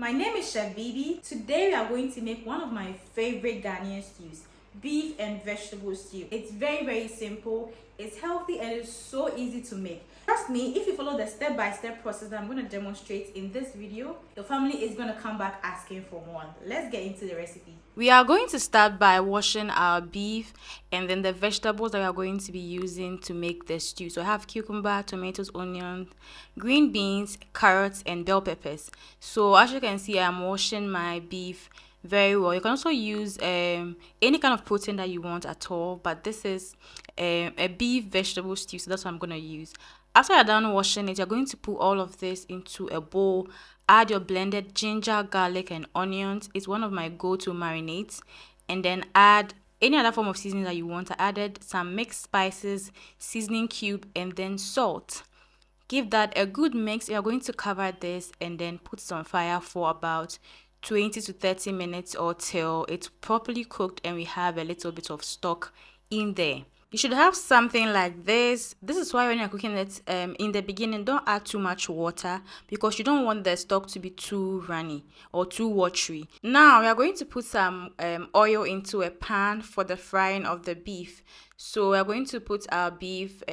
My name is Chef Bibi. Today we are going to make one of my favorite Ghanaian stews, beef and vegetable stew. It's very simple, it's healthy, and it's so easy to make. Trust me, if you follow the step-by-step process that I'm going to demonstrate in this video, your family is going to come back asking for more. Let's get into the recipe. We are going to start by washing our beef and then the vegetables that we are going to be using to make the stew. So I have cucumber, tomatoes, onions, green beans, carrots, and bell peppers. So as you can see, I'm washing my beef very well. You can also use any kind of protein that you want at all, but this is a beef vegetable stew, so that's what I'm going to use. After you're done washing it, you're going to put all of this into a bowl. Add your blended ginger, garlic, and onions. It's one of my go-to marinades. And then add any other form of seasoning that you want. I added some mixed spices, seasoning cube, and then salt. Give that a good mix. You're going to cover this and then put it on fire for about 20 to 30 minutes or till it's properly cooked and we have a little bit of stock in there. You should have something like this. This is why when you're cooking it in the beginning, don't add too much water because you don't want the stock to be too runny or too watery. Now we are going to put some oil into a pan for the frying of the beef. So we're going to put our beef,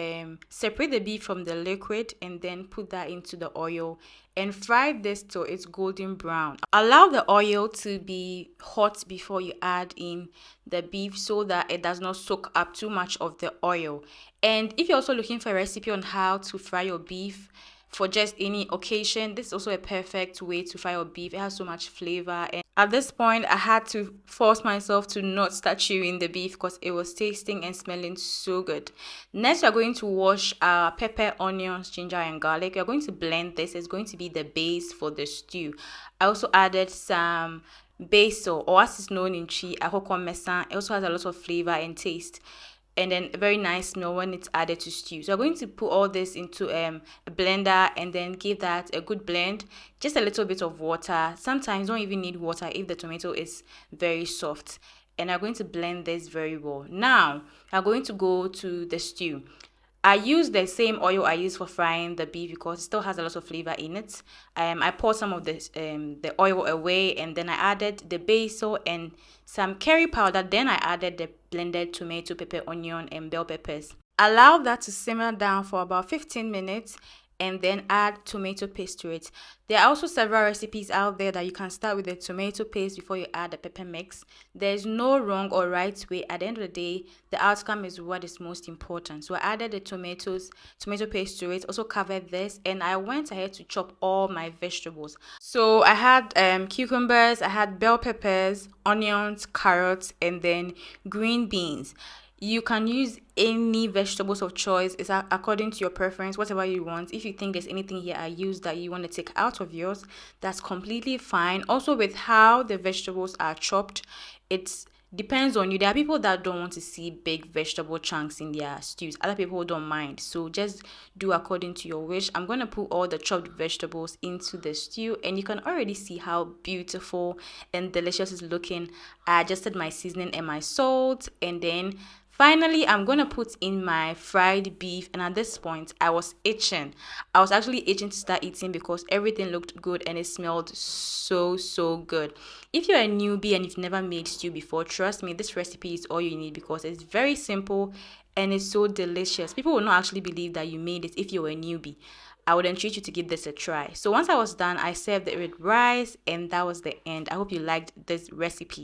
separate the beef from the liquid and then put that into the oil and fry this till it's golden brown. Allow the oil to be hot before you add in the beef so that it does not soak up too much of the oil. And if you're also looking for a recipe on how to fry your beef for just any occasion, this is also a perfect way to fry your beef. It has so much flavor, and at this point I had to force myself to not start chewing the beef because it was tasting and smelling so good. Next, we're going to wash our pepper, onions, ginger, and garlic. We're going to blend this. It's going to be the base for the stew. I also added some basil, or as it's known in Chi, akoko mesan. It also has a lot of flavor and taste, and then a very nice smell when it's added to stew. So I'm going to put all this into a blender and then give that a good blend. Just a little bit of water. Sometimes you don't even need water if the tomato is very soft. And I'm going to blend this very well. Now, I'm going to go to the stew. I use the same oil I use for frying the beef because it still has a lot of flavor in it. I poured some of the oil away and then I added the basil and some curry powder. Then I added the blended tomato, pepper, onion, and bell peppers. Allow that to simmer down for about 15 minutes and then add tomato paste to it. There are also several recipes out there that you can start with the tomato paste before you add the pepper mix. There's no wrong or right way. At the end of the day, the outcome is what is most important. So I added the tomato paste to it, also covered this, and I went ahead to chop all my vegetables. So I had cucumbers, I had bell peppers, onions, carrots, and then green beans. You can use any vegetables of choice. It's according to your preference, whatever you want. If you think there's anything here I use that you want to take out of yours, that's completely fine. Also, with how the vegetables are chopped, it depends on you. There are people that don't want to see big vegetable chunks in their stews. Other people don't mind. So just do according to your wish. I'm going to put all the chopped vegetables into the stew and you can already see how beautiful and delicious it's looking. I adjusted my seasoning and my salt, and then finally, I'm going to put in my fried beef, and at this point, I was itching. I was actually itching to start eating because everything looked good and it smelled so good. If you're a newbie and you've never made stew before, trust me, this recipe is all you need because it's very simple and it's so delicious. People will not actually believe that you made it if you're a newbie. I would entreat you to give this a try. So once I was done, I served it with rice, and that was the end. I hope you liked this recipe.